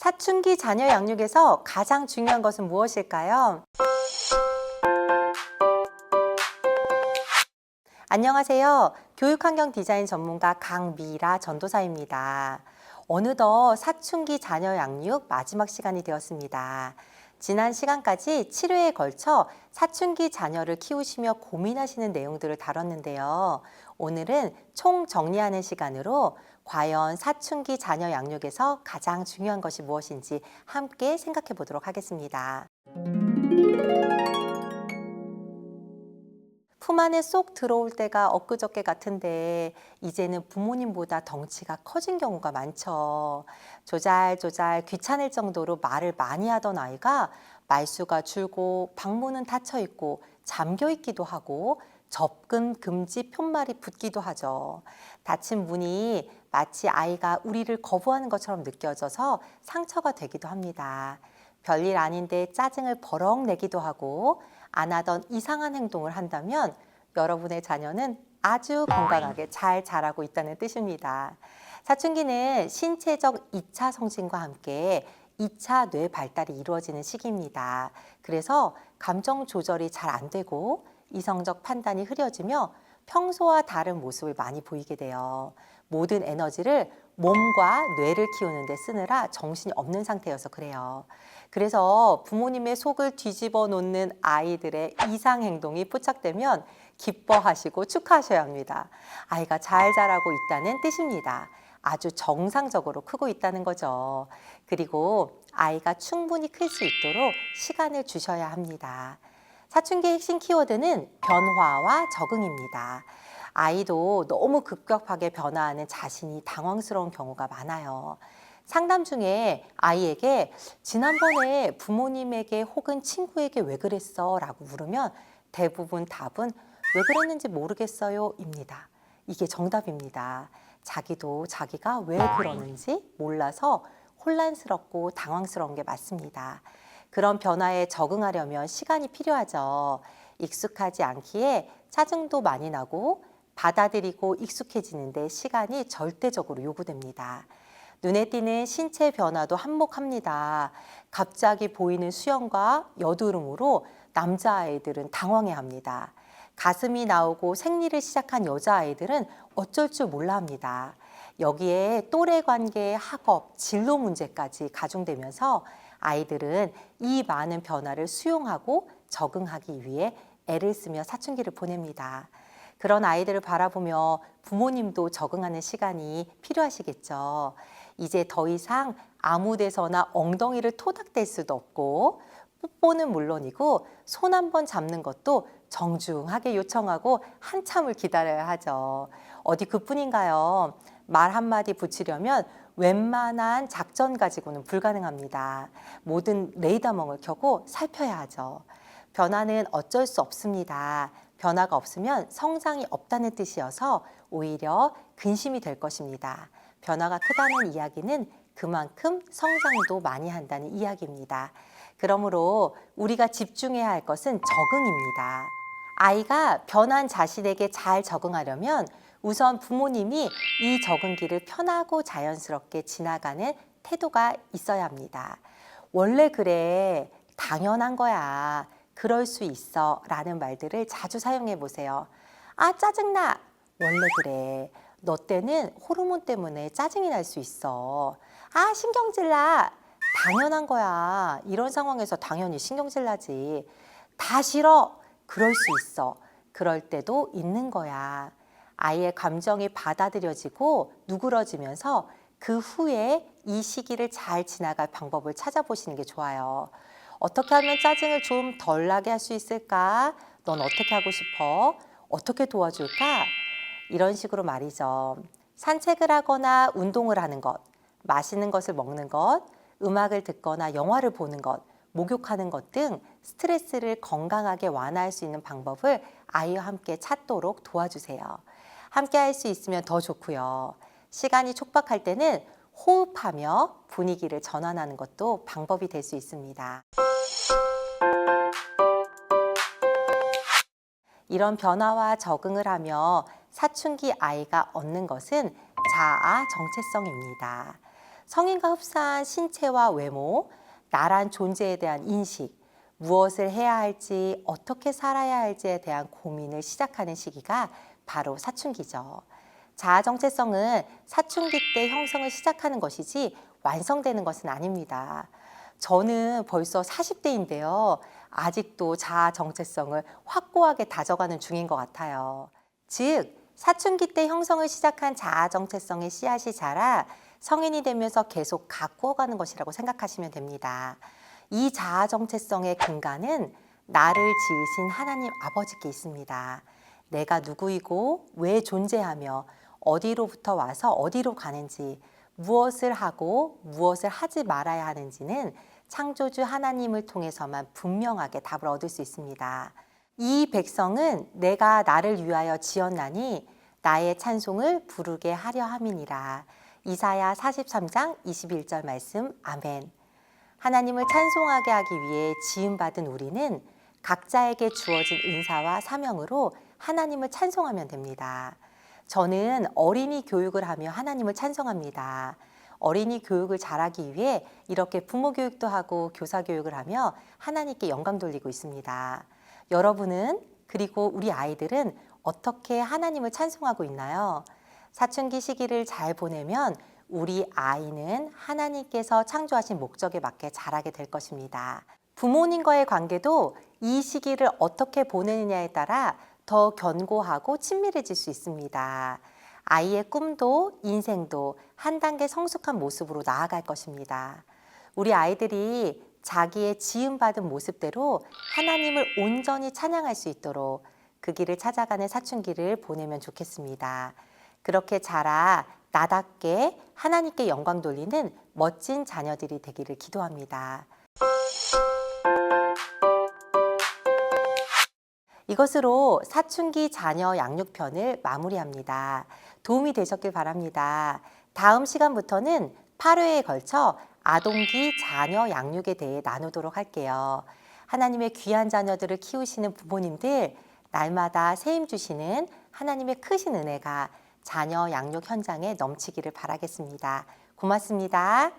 사춘기 자녀 양육에서 가장 중요한 것은 무엇일까요? 안녕하세요. 교육환경 디자인 전문가 강미라 전도사입니다. 어느덧 사춘기 자녀 양육 마지막 시간이 되었습니다. 지난 시간까지 7회에 걸쳐 사춘기 자녀를 키우시며 고민하시는 내용들을 다뤘는데요. 오늘은 총 정리하는 시간으로 과연 사춘기 자녀 양육에서 가장 중요한 것이 무엇인지 함께 생각해 보도록 하겠습니다. 품 안에 쏙 들어올 때가 엊그저께 같은데 이제는 부모님보다 덩치가 커진 경우가 많죠. 조잘조잘 귀찮을 정도로 말을 많이 하던 아이가 말수가 줄고 방문은 닫혀 있고 잠겨 있기도 하고 접근 금지 푯말이 붙기도 하죠. 닫힌 문이 마치 아이가 우리를 거부하는 것처럼 느껴져서 상처가 되기도 합니다. 별일 아닌데 짜증을 버럭 내기도 하고 안 하던 이상한 행동을 한다면 여러분의 자녀는 아주 건강하게 잘 자라고 있다는 뜻입니다. 사춘기는 신체적 2차 성징과 함께 2차 뇌 발달이 이루어지는 시기입니다. 그래서 감정 조절이 잘 안 되고 이성적 판단이 흐려지며 평소와 다른 모습을 많이 보이게 돼요. 모든 에너지를 몸과 뇌를 키우는 데 쓰느라 정신이 없는 상태여서 그래요. 그래서 부모님의 속을 뒤집어 놓는 아이들의 이상 행동이 포착되면 기뻐하시고 축하하셔야 합니다. 아이가 잘 자라고 있다는 뜻입니다. 아주 정상적으로 크고 있다는 거죠. 그리고 아이가 충분히 클 수 있도록 시간을 주셔야 합니다. 사춘기의 핵심 키워드는 변화와 적응입니다. 아이도 너무 급격하게 변화하는 자신이 당황스러운 경우가 많아요. 상담 중에 아이에게 지난번에 부모님에게 혹은 친구에게 왜 그랬어? 라고 물으면 대부분 답은 왜 그랬는지 모르겠어요 입니다. 이게 정답입니다. 자기도 자기가 왜 그러는지 몰라서 혼란스럽고 당황스러운 게 맞습니다. 그런 변화에 적응하려면 시간이 필요하죠. 익숙하지 않기에 짜증도 많이 나고 받아들이고 익숙해지는데 시간이 절대적으로 요구됩니다. 눈에 띄는 신체 변화도 한몫합니다. 갑자기 보이는 수염과 여드름으로 남자아이들은 당황해합니다. 가슴이 나오고 생리를 시작한 여자아이들은 어쩔 줄 몰라 합니다. 여기에 또래 관계, 학업, 진로 문제까지 가중되면서 아이들은 이 많은 변화를 수용하고 적응하기 위해 애를 쓰며 사춘기를 보냅니다. 그런 아이들을 바라보며 부모님도 적응하는 시간이 필요하시겠죠. 이제 더 이상 아무 데서나 엉덩이를 토닥댈 수도 없고 뽀뽀는 물론이고 손 한 번 잡는 것도 정중하게 요청하고 한참을 기다려야 하죠. 어디 그뿐인가요? 말 한마디 붙이려면 웬만한 작전 가지고는 불가능합니다. 모든 레이더망을 켜고 살펴야 하죠. 변화는 어쩔 수 없습니다. 변화가 없으면 성장이 없다는 뜻이어서 오히려 근심이 될 것입니다. 변화가 크다는 이야기는 그만큼 성장도 많이 한다는 이야기입니다. 그러므로 우리가 집중해야 할 것은 적응입니다. 아이가 변한 자신에게 잘 적응하려면 우선 부모님이 이 적응기를 편하고 자연스럽게 지나가는 태도가 있어야 합니다. 원래 그래, 당연한 거야, 그럴 수 있어 라는 말들을 자주 사용해 보세요. 아, 짜증나. 원래 그래. 너 때는 호르몬 때문에 짜증이 날 수 있어. 아, 신경질 나. 당연한 거야. 이런 상황에서 당연히 신경질 나지. 다 싫어. 그럴 수 있어. 그럴 때도 있는 거야. 아이의 감정이 받아들여지고 누그러지면서 그 후에 이 시기를 잘 지나갈 방법을 찾아보시는 게 좋아요. 어떻게 하면 짜증을 좀 덜 나게 할 수 있을까? 넌 어떻게 하고 싶어? 어떻게 도와줄까? 이런 식으로 말이죠. 산책을 하거나 운동을 하는 것, 맛있는 것을 먹는 것, 음악을 듣거나 영화를 보는 것, 목욕하는 것 등 스트레스를 건강하게 완화할 수 있는 방법을 아이와 함께 찾도록 도와주세요. 함께 할 수 있으면 더 좋고요. 시간이 촉박할 때는 호흡하며 분위기를 전환하는 것도 방법이 될 수 있습니다. 이런 변화와 적응을 하며 사춘기 아이가 얻는 것은 자아 정체성입니다. 성인과 흡사한 신체와 외모, 나란 존재에 대한 인식, 무엇을 해야 할지, 어떻게 살아야 할지에 대한 고민을 시작하는 시기가 바로 사춘기죠. 자아 정체성은 사춘기 때 형성을 시작하는 것이지 완성되는 것은 아닙니다. 저는 벌써 40대인데요. 아직도 자아 정체성을 확고하게 다져가는 중인 것 같아요. 즉, 사춘기 때 형성을 시작한 자아 정체성의 씨앗이 자라 성인이 되면서 계속 가꾸어가는 것이라고 생각하시면 됩니다. 이 자아 정체성의 근간은 나를 지으신 하나님 아버지께 있습니다. 내가 누구이고 왜 존재하며 어디로부터 와서 어디로 가는지, 무엇을 하고 무엇을 하지 말아야 하는지는 창조주 하나님을 통해서만 분명하게 답을 얻을 수 있습니다. 이 백성은 내가 나를 위하여 지었나니 나의 찬송을 부르게 하려 함이니라. 이사야 43장 21절 말씀. 아멘. 하나님을 찬송하게 하기 위해 지음받은 우리는 각자에게 주어진 은사와 사명으로 하나님을 찬송하면 됩니다. 저는 어린이 교육을 하며 하나님을 찬송합니다. 어린이 교육을 잘하기 위해 이렇게 부모 교육도 하고 교사 교육을 하며 하나님께 영광 돌리고 있습니다. 여러분은, 그리고 우리 아이들은 어떻게 하나님을 찬송하고 있나요? 사춘기 시기를 잘 보내면 우리 아이는 하나님께서 창조하신 목적에 맞게 자라게 될 것입니다. 부모님과의 관계도 이 시기를 어떻게 보내느냐에 따라 더 견고하고 친밀해질 수 있습니다. 아이의 꿈도 인생도 한 단계 성숙한 모습으로 나아갈 것입니다. 우리 아이들이 자기의 지음받은 모습대로 하나님을 온전히 찬양할 수 있도록 그 길을 찾아가는 사춘기를 보내면 좋겠습니다. 그렇게 자라 나답게 하나님께 영광 돌리는 멋진 자녀들이 되기를 기도합니다. 이것으로 사춘기 자녀 양육편을 마무리합니다. 도움이 되셨길 바랍니다. 다음 시간부터는 8회에 걸쳐 아동기 자녀 양육에 대해 나누도록 할게요. 하나님의 귀한 자녀들을 키우시는 부모님들, 날마다 세임 주시는 하나님의 크신 은혜가 자녀 양육 현장에 넘치기를 바라겠습니다. 고맙습니다.